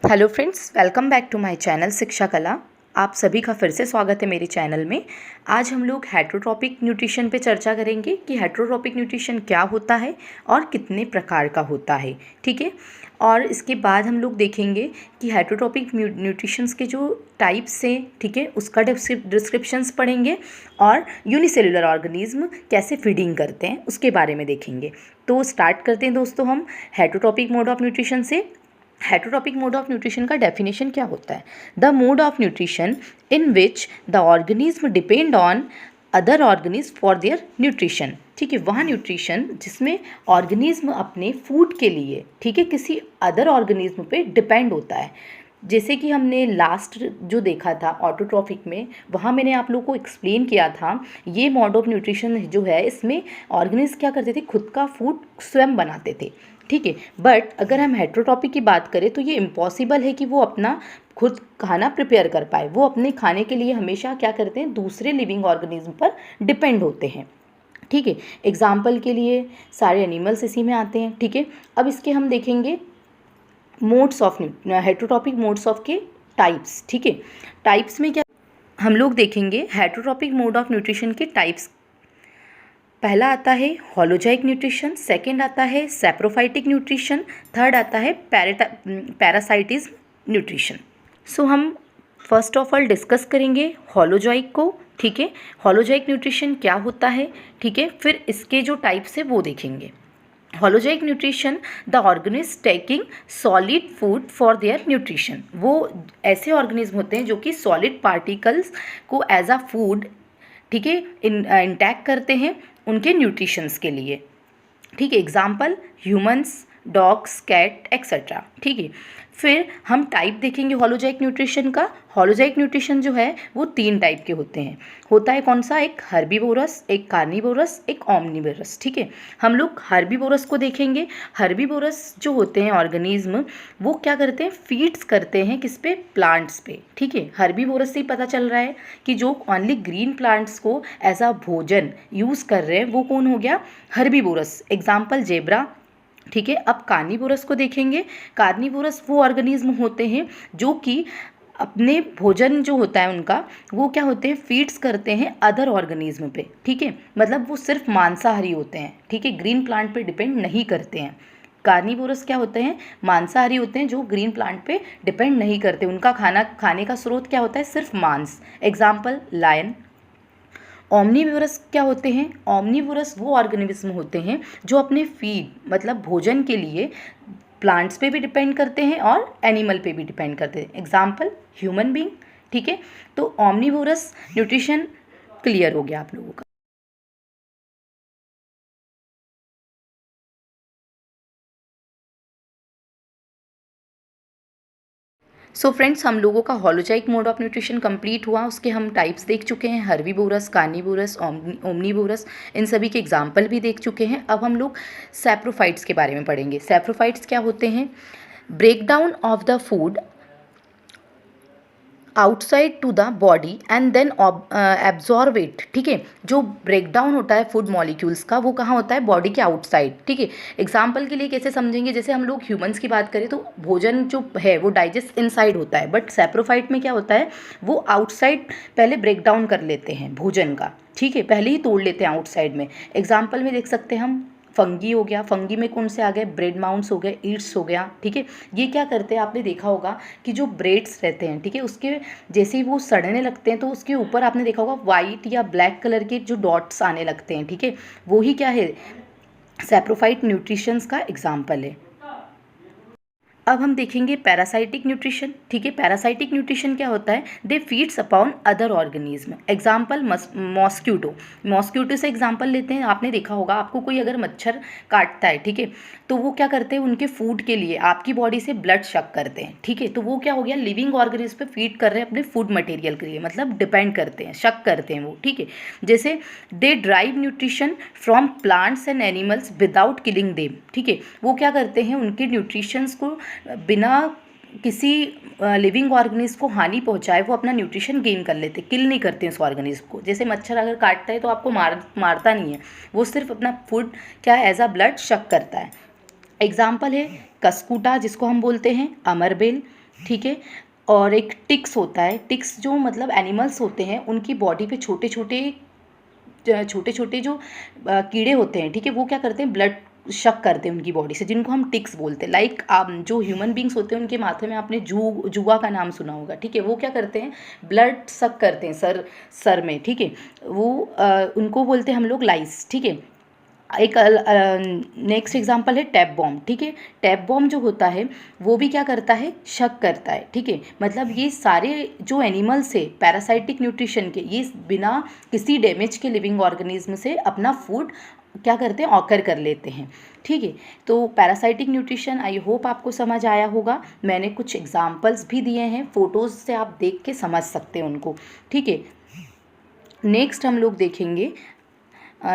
Hello friends, welcome back to my channel Shiksha Kala. आप सभी का फिर से स्वागत है मेरे चैनल में। आज हम लोग हेटरोट्रॉपिक न्यूट्रिशन पे चर्चा करेंगे कि हेटरोट्रॉपिक न्यूट्रिशन क्या होता है और कितने प्रकार का होता है। ठीक है, और इसके बाद हम लोग देखेंगे कि हेटरोट्रॉपिक न्यूट्रिशंस के जो टाइप्स हैं, ठीक है, उसका डिस्क्रिप्शंस पढ़ेंगे और यूनिसेलुलर ऑर्गेनिज्म कैसे फीडिंग करते हैं उसके बारे में देखेंगे। तो स्टार्ट करते हैं दोस्तों हम हेटरोट्रॉपिक मोड ऑफ न्यूट्रिशन से। हेटरोट्रॉपिक मोड ऑफ न्यूट्रिशन का डेफिनेशन क्या होता है? The mode of nutrition in which the organism depend on other organism for their nutrition. ठीक है, वह न्यूट्रिशन जिसमें ऑर्गेनिज्म अपने फूड के लिए, ठीक है, किसी अदर ऑर्गेनिज्म पे डिपेंड होता है। जैसे कि हमने लास्ट जो देखा था ऑटोट्रॉफिक में, वहाँ मैंने आप लोगों को एक्सप्लेन किया था ये मोड ऑफ न्यूट्रिशन जो है, इसमें ऑर्गेनिज्म क्या करते थे, खुद का फूड स्वयं बनाते थे। ठीक है, बट अगर हम हेटरोट्रॉपिक की बात करें तो ये इम्पॉसिबल है कि वो अपना खुद खाना प्रिपेयर कर पाए। वो अपने खाने के लिए हमेशा क्या करते हैं, दूसरे लिविंग ऑर्गेनिज्म पर डिपेंड होते हैं। ठीक है, एग्जाम्पल के लिए सारे एनिमल्स इसी में आते हैं। ठीक है, अब इसके हम देखेंगे modes of heterotrophic modes of के टाइप्स। ठीक है, टाइप्स में क्या हम लोग देखेंगे, हेटरोट्रॉपिक मोड ऑफ न्यूट्रिशन के टाइप्स। पहला आता है होलोजाइक न्यूट्रिशन, सेकंड आता है सैप्रोफाइटिक न्यूट्रिशन, थर्ड आता है पैरासाइटिज्म न्यूट्रिशन। सो हम फर्स्ट ऑफ ऑल डिस्कस करेंगे होलोजाइक को। ठीक है, होलोजाइक न्यूट्रिशन क्या होता है, ठीक है, फिर इसके जो टाइप्स है वो देखेंगे। Holozoic nutrition, the organism taking solid food for their nutrition. वो ऐसे ऑर्गेनिज्म होते हैं जो कि सॉलिड पार्टिकल्स को एज अ फूड, ठीक है, इंटैक्ट करते हैं उनके न्यूट्रिशंस के लिए। ठीक है, example humans, dogs, cat etcetera. ठीक है, फिर हम टाइप देखेंगे होलोजाइक न्यूट्रिशन का। होलोजाइक न्यूट्रिशन जो है वो 3 टाइप के होते हैं। होता है कौन सा? एक हर्बीवोरस, एक कार्निवोरस, एक ओमनिवोरस। ठीक है, हम लोग हर्बीवोरस को देखेंगे। हर्बीवोरस जो होते हैं ऑर्गेनिज्म, वो क्या करते हैं, फीड्स करते हैं किस पे? प्लांट्स पे। ठीक है, हर्बीवोरस से ही पता चल रहा है कि जो ओनली ग्रीन प्लांट्स को एज अ भोजन यूज़ कर रहे हैं वो कौन हो गया? हर्बीवोरस। Example zebra. ठीक है, अब कार्निवोरस को देखेंगे। कार्निवोरस वो ऑर्गेनिज्म होते हैं जो कि अपने भोजन जो होता है उनका, वो क्या होते हैं, फीड्स करते हैं अदर ऑर्गेनिज्म पे। ठीक है, मतलब वो सिर्फ मांसाहारी होते हैं। ठीक है, ग्रीन प्लांट पे डिपेंड नहीं करते हैं। कार्निवोरस क्या होते हैं? मांसाहारी होते हैं जो ग्रीन प्लांट पे डिपेंड नहीं करते। उनका खाने का स्रोत क्या होता है? सिर्फ मांस। Example lion. ओमनीवोरस क्या होते हैं? ओमनीवोरस वो ऑर्गेनिज्म होते हैं जो अपने फीड मतलब भोजन के लिए प्लांट्स पे भी डिपेंड करते हैं और एनिमल पे भी डिपेंड करते हैं। Example human being. ठीक है, तो ओमनीवोरस न्यूट्रिशन क्लियर हो गया आप लोगों का। सो फ्रेंड्स, हम लोगों का होलोजाइक मोड ऑफ न्यूट्रिशन कंप्लीट हुआ। उसके हम टाइप्स देख चुके हैं, हर्बीवोरस, कार्निवोरस, ओमनीवोरस, इन सभी के एग्जाम्पल भी देख चुके हैं। अब हम लोग सैप्रोफाइट्स के बारे में पढ़ेंगे। सैप्रोफाइट्स क्या होते हैं? Break down of the food outside to the body and then absorb it. ठीक है, जो ब्रेक डाउन होता है फूड मॉलिक्यूल्स का, वो कहाँ होता है? बॉडी के आउटसाइड। ठीक है, एग्जाम्पल के लिए कैसे समझेंगे? जैसे हम लोग ह्यूमंस की बात करें तो भोजन जो है वो डाइजेस्ट इनसाइड होता है, बट सैप्रोफाइट में क्या होता है, वो आउटसाइड पहले ब्रेक डाउन कर लेते हैं भोजन का। ठीक है, पहले ही तोड़ लेते हैं आउटसाइड में। एग्जाम्पल में देख सकते हैं हम, फंगी हो गया। फंगी में कौन से आ गए? ब्रेड माउंट्स हो गए, ईट्स हो गया। ठीक है, ये क्या करते हैं, आपने देखा होगा कि जो ब्रेड्स रहते हैं, ठीक है, उसके जैसे ही वो सड़ने लगते हैं तो उसके ऊपर आपने देखा होगा वाइट या ब्लैक कलर के जो डॉट्स आने लगते हैं। ठीक है, वो ही क्या है? सैप्रोफाइट न्यूट्रिशंस का एग्जाम्पल है। अब हम देखेंगे पैरासाइटिक न्यूट्रिशन। ठीक है, पैरासाइटिक न्यूट्रिशन क्या होता है? They feeds upon other organism. Example mosquito. Mosquito से एग्जाम्पल लेते हैं। आपने देखा होगा, आपको कोई अगर मच्छर काटता है, ठीक है, तो वो क्या करते हैं, उनके फूड के लिए आपकी बॉडी से ब्लड शक करते हैं। ठीक है, तो वो क्या हो गया, लिविंग ऑर्गेनिज्म पे फीड कर रहे हैं अपने फूड मटेरियल के लिए, मतलब डिपेंड करते हैं, शक करते हैं वो। ठीक है, जैसे they drive nutrition from plants and animals without killing them. ठीक है, वो क्या करते हैं, उनके न्यूट्रिशंस को बिना किसी लिविंग ऑर्गेनिज्म को हानि पहुंचाए वो अपना न्यूट्रिशन गेन कर लेते, किल नहीं करते हैं उस ऑर्गेनिज्म को। जैसे मच्छर अगर काटता है तो आपको मारता नहीं है, वो सिर्फ अपना फूड क्या एज अ ब्लड शक करता है। एग्जाम्पल है कस्कूटा, जिसको हम बोलते हैं अमरबेल। ठीक है। और एक टिक्स होता है। टिक्स जो मतलब एनिमल्स होते हैं, उनकी बॉडी पे छोटे छोटे जो कीड़े होते हैं, ठीक है, वो क्या करते हैं, ब्लड शक करते हैं उनकी बॉडी से, जिनको हम टिक्स बोलते हैं। लाइक आप जो ह्यूमन बींग्स होते हैं उनके माथे में आपने जुआ का नाम सुना होगा, ठीक है, वो क्या करते हैं, ब्लड सक करते हैं सर में, ठीक है, वो उनको बोलते हैं हम लोग लाइस, ठीक है। एक नेक्स्ट एग्जांपल है टैप बॉम्ब, ठीक है। टैप बॉम्ब जो होता है वो भी क्या करता है, शक करता है, ठीक है। मतलब ये सारे जो एनिमल्स है पैरासाइटिक न्यूट्रिशन के, ये बिना किसी डैमेज के लिविंग ऑर्गेनिज्म से अपना फूड क्या करते हैं, ऑकर कर लेते हैं, ठीक है। तो पैरासाइटिक न्यूट्रिशन आई होप आपको समझ आया होगा। मैंने कुछ एग्जांपल्स भी दिए हैं, फ़ोटोज़ से आप देख के समझ सकते हैं उनको, ठीक है। नेक्स्ट हम लोग देखेंगे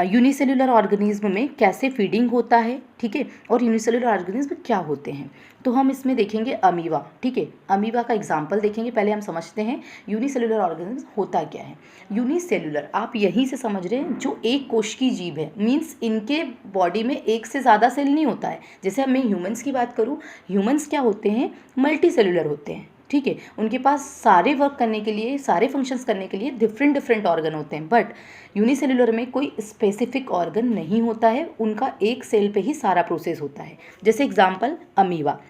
यूनिसेलुलर ऑर्गेनिज्म में कैसे फीडिंग होता है, ठीक है, और यूनिसेलुलर ऑर्गेनिज्म क्या होते हैं। तो हम इसमें देखेंगे अमीबा, ठीक है, अमीबा का एग्जांपल देखेंगे। पहले हम समझते हैं यूनिसेलुलर ऑर्गेनिज्म होता क्या है। यूनिसेलुलर आप यहीं से समझ रहे हैं, जो एक कोश की जीव है, मीन्स इनके बॉडी में एक से ज़्यादा सेल नहीं होता है। जैसे मैं ह्यूमंस की बात करूँ, ह्यूमंस क्या होते हैं, मल्टी सेलुलर होते हैं, ठीक है। उनके पास सारे वर्क करने के लिए, सारे फंक्शंस करने के लिए डिफरेंट ऑर्गन होते हैं, बट यूनिसेलुलर में कोई स्पेसिफिक ऑर्गन नहीं होता है, उनका एक सेल पे ही सारा प्रोसेस होता है। जैसे एग्जांपल अमीबा।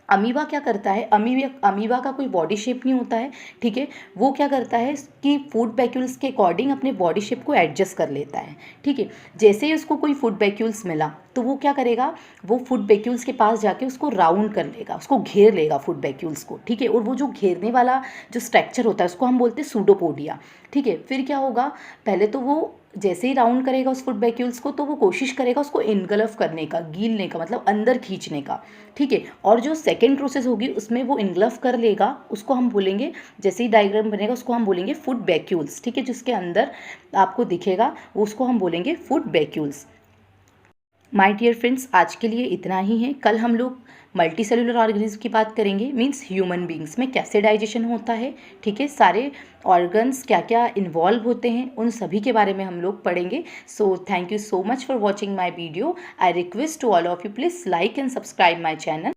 अमीबा क्या करता है, अमीबा का कोई बॉडी शेप नहीं होता है, ठीक है। वो क्या करता है कि फूड वैक्यूल्स के अकॉर्डिंग अपने बॉडी शेप को एडजस्ट कर लेता है, ठीक है। जैसे ही उसको कोई फूड वैक्यूल्स मिला तो वो क्या करेगा, वो फूड वैक्यूल्स के पास जाके उसको राउंड कर लेगा, उसको घेर लेगा फूड वैक्यूल्स को, ठीक है। और वो जो घेरने वाला जो स्ट्रक्चर होता है उसको हम बोलते हैं सूडोपोडिया, ठीक है। फिर क्या होगा, पहले तो वो जैसे ही राउंड करेगा उस फूड वैक्यूल्स को, तो वो कोशिश करेगा उसको इनगल्फ करने का, गीलने का, मतलब अंदर खींचने का, ठीक है। और जो सेकेंड प्रोसेस होगी उसमें वो इनगल्फ कर लेगा, उसको हम बोलेंगे, जैसे ही डायग्राम बनेगा उसको हम बोलेंगे फूड वैक्यूल्स, ठीक है। जिसके अंदर आपको दिखेगा उसको हम बोलेंगे food vacuoles. My dear friends, आज के लिए इतना ही है। कल हम लोग मल्टी सेलुलर ऑर्गेनिज्म की बात करेंगे, मीन्स ह्यूमन बींग्स में कैसे डाइजेशन होता है, ठीक है, सारे ऑर्गन्स क्या क्या इन्वॉल्व होते हैं, उन सभी के बारे में हम लोग पढ़ेंगे। So thank you so much for watching my video. I request to all of you, please like and subscribe my channel.